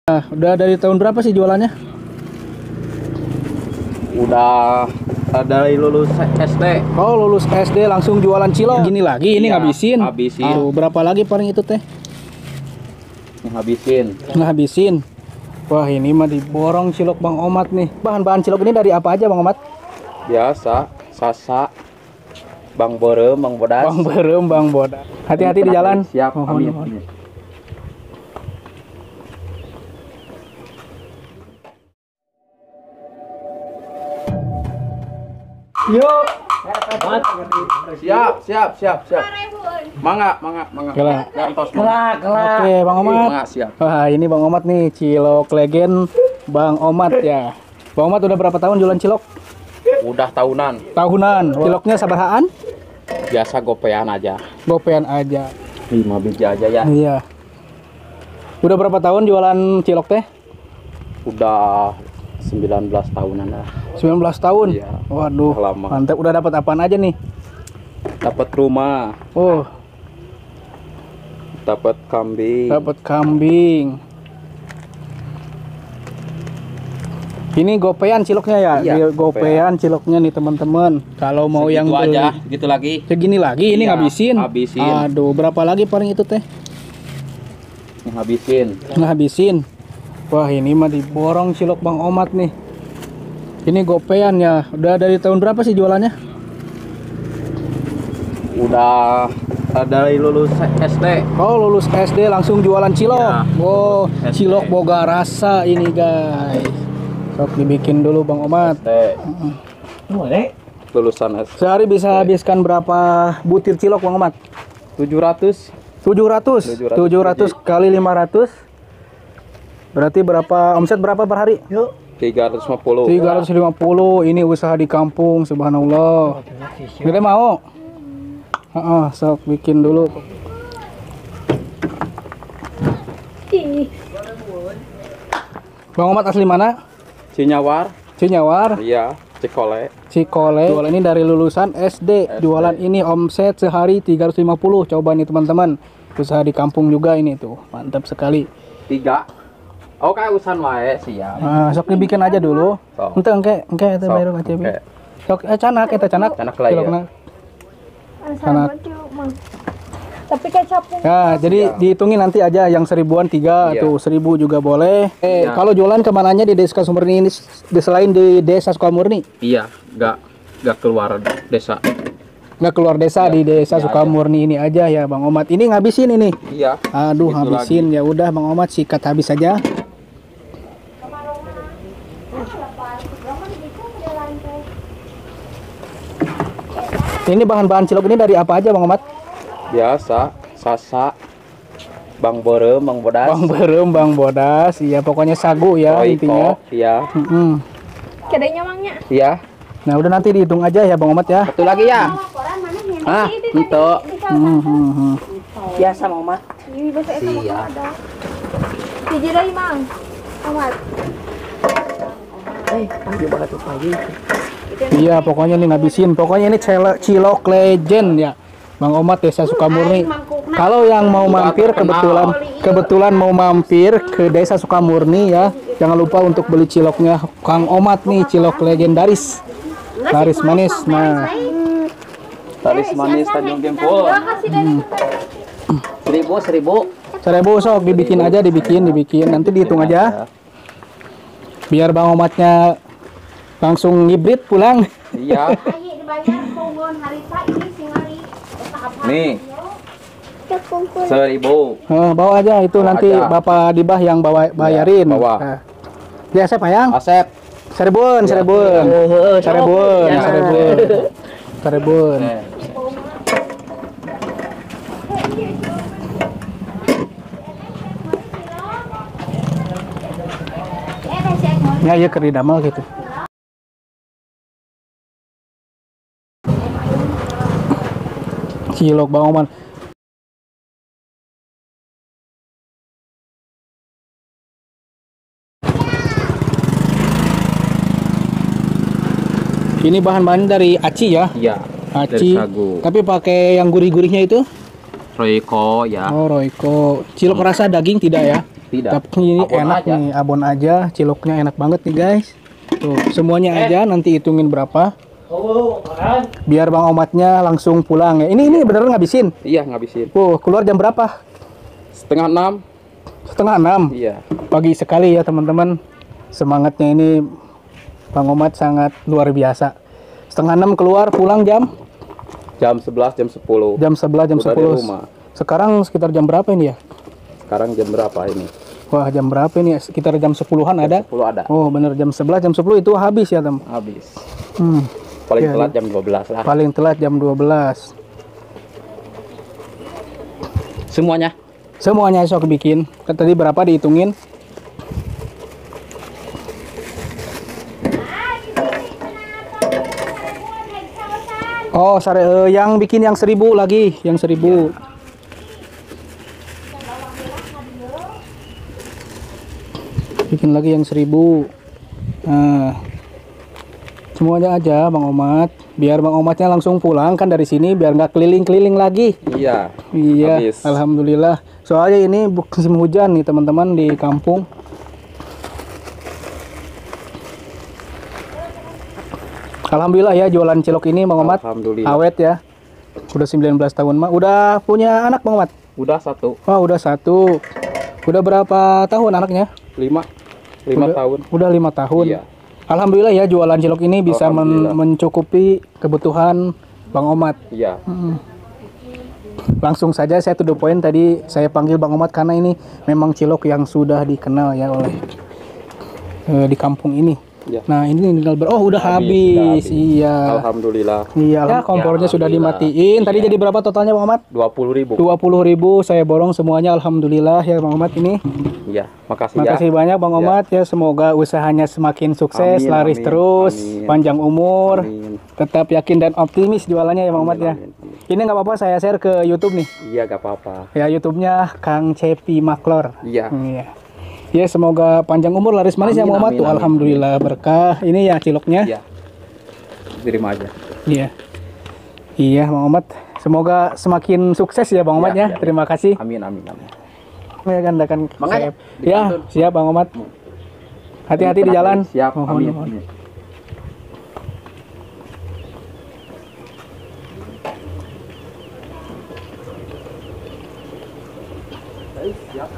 Nah, udah dari tahun berapa sih jualannya? Udah dari lulus SD. Oh, lulus SD langsung jualan cilok. Gini lagi, ini Iya, ngabisin. habisin. Aduh, berapa lagi paling itu teh? Ngabisin. Wah, ini mah diborong cilok Bang Omat nih. Bahan-bahan cilok ini dari apa aja Bang Omat? Biasa, sasa, bang borem, bang bodas. Bang berem, Bang Boda. Hati-hati di jalan. Siap, Mohon, amin. mohon. Yuk. Siap. Mangga. Kelak. Gantos. Oke, Bang Omat. Mangga, siap. Wah, ini Bang Omat nih, cilok legend Bang Omat ya. Bang Omat udah berapa tahun jualan cilok? Udah tahunan. Tahunan. Ciloknya sabarahaan? Biasa gopean aja. Gopean aja. 5 biji aja ya. Iya. Udah berapa tahun jualan cilok teh? Udah 19 tahunan lah. 19 tahun? Iya. Waduh, Udah lama. mantap. Udah dapat apaan aja nih? Dapat rumah, Oh, dapat kambing. dapat kambing. Ini gopean ciloknya ya? Iya, Dia gopean ciloknya nih teman-teman. Kalau mau yang Segitu beli aja, gitu lagi. segini lagi, ini Iya, ngabisin. habisin. Aduh, berapa lagi paling itu teh? Ngabisin. Wah, ini mah diborong cilok Bang Omat nih. Ini gopean ya. Udah dari tahun berapa sih jualannya? Udah dari lulus SD. Oh, lulus SD langsung jualan cilok. Iya, Oh, SD. cilok boga rasa ini guys. Sok dibikin dulu Bang Omat. Lulusan SD. Sehari bisa habiskan berapa butir cilok Bang Omat? 700. 700 kali 500. Berarti berapa omset berapa per hari? 350. 350. Ini usaha di kampung, subhanallah. Gede mau? Sok bikin dulu. Bang Omat asli mana? Cinyawar. Cinyawar, Iya, Cikole. Cikole. Jualan ini dari lulusan SD. Jualan ini omset sehari 350. Coba nih teman-teman. Usaha di kampung juga ini tuh. Mantap sekali. 3. Oh, kayak usan wae siap. Sok dibikin aja dulu. Sok. Engke itu Sok, baru kaca. engke. Sok canak eta canak. Canak lah, ya. Cilokna. Sama cilok mah. Tapi kecapnya. Nah, jadi dihitungin nanti aja yang 1000-an 3 Iya. atau 1000 juga boleh. Iya. Kalau jualan kemananya di Desa Sukmurni ini selain di Desa Sukmurni? Iya, enggak keluar desa. Nggak keluar desa, di Desa Sukamurni ini aja ya Bang Omat. Ini ngabisin ini. Iya. Aduh, Gitu habisin. Ya udah Bang Omat sikat habis aja. Ini bahan-bahan cilok ini dari apa aja Bang Omat? Biasa, sasa, bang borem, bang bodas. Bang berem, Bang Bodas. Iya, pokoknya sagu ya Royco, intinya. iya. Kedainya mangnya. Iya. Nah, udah nanti dihitung aja ya Bang Omat ya. Satu lagi ya. Ah, itu. Biasa Mang Mat. Ini bahasa eta mah Siap. ada. Hiji deui Mang. Amat. Iya, pokoknya nih ngabisin. Pokoknya ini cilok legend ya. Bang Omat Desa Sukamurni. Kalau yang mau mampir kebetulan mau mampir ke Desa Sukamurni ya, jangan lupa untuk beli ciloknya Kang Omat nih, cilok legendaris. Laris manis. Nah, Taris manis Tanjung Gempol. 1000. 1000 sok dibikin aja, dibikin. Nanti dihitung aja. Biar Bang Omatnya langsung ngibrit pulang. Iya. Nih. 1000. Bawa aja itu Bawa nanti aja. Bapak Dibah yang bayarin. bawa. Nah. Ya, Asep Ayang. Asep. Serebun. Ya, iya keri damel gitu. Cilok Bang Oman. Ini bahan-bahan dari aci ya? Iya. Aci. Dari sagu. Tapi pakai yang gurih-gurihnya itu? Royco ya. Oh, Royco. Cilok rasa daging tidak ya? Tidak. Tapi ini Abon enak aja. nih, abon aja, ciloknya enak banget nih guys. Tuh, semuanya aja nanti hitungin berapa. Biar Bang Omatnya langsung pulang ya. Ini beneran ngabisin. Iya, ngabisin. Keluar jam berapa? 5:30. 5:30. Iya. Pagi sekali ya teman-teman. Semangatnya ini Bang Omat sangat luar biasa. 5:30 keluar, pulang jam Jam 11, jam 10. jam 11, jam Udah di 10. rumah. Sekarang sekitar jam berapa ini ya? Sekarang jam berapa ini? Wah, jam berapa ini? Sekitar jam 10-an ada. 10 ada. Oh, bener jam 11, jam 10 itu habis ya, Tem. Habis. Hmm. Paling Iya, telat jam 12 lah. Paling telat jam 12. Semuanya. Semuanya sok bikin. Kan tadi berapa dihitungin? Oh, yang bikin yang 1.000 lagi, yang 1.000. Bikin lagi yang 1.000. Nah, semuanya aja Bang Omat. Biar Bang Omatnya langsung pulang kan dari sini, biar nggak keliling-keliling lagi. Iya. Iya, Habis. alhamdulillah. Soalnya ini musim hujan nih teman-teman di kampung. Alhamdulillah ya jualan cilok ini Bang Omat. Alhamdulillah. Awet ya. Udah 19 tahun mah. Udah punya anak Bang Omat? Udah 1. Oh, udah 1. Udah berapa tahun anaknya? 5 tahun. Udah 5 tahun. Iya. Alhamdulillah ya jualan cilok ini bisa Alhamdulillah. mencukupi kebutuhan Bang Omat. Iya. Langsung saja saya to the point, tadi saya panggil Bang Omat karena ini memang cilok yang sudah dikenal ya oleh di kampung ini. Iya. Nah, ini tinggal udah Sudah habis. habis. Iya. Alhamdulillah. Iya, ya, kompornya sudah alhamdulillah. dimatiin. Tadi Iya. jadi berapa totalnya Bang Omat? 20.000. 20.000 saya borong semuanya, alhamdulillah ya Bang Omat ini. Iya, makasih Makasih ya. banyak Bang Ya. Omat ya, semoga usahanya semakin sukses, Amin, laris amin, terus, amin. panjang umur, Amin. tetap yakin dan optimis jualannya ya Bang Omat ya. Amin, amin. Ini nggak apa-apa saya share ke YouTube nih. Iya, gak apa-apa. Ya YouTube-nya Kang Cepi Maklor. Iya. Iya. Ya semoga panjang umur laris manis ya Amin, Muhammad amin, tuh. amin. Alhamdulillah berkah. Ini ya ciloknya. Iya. Terima aja. Iya. Iya Bang Omat. Semoga semakin sukses ya Bang Omat ya. Iya, iya, Terima kasih. Amin, amin, amin. Ya gandakan Bang, saya. ayo, di Ya, kantun. siap Bang Omat. Hati-hati di jalan. Siap. Mohon, Amin. mohon. Amin. Siap,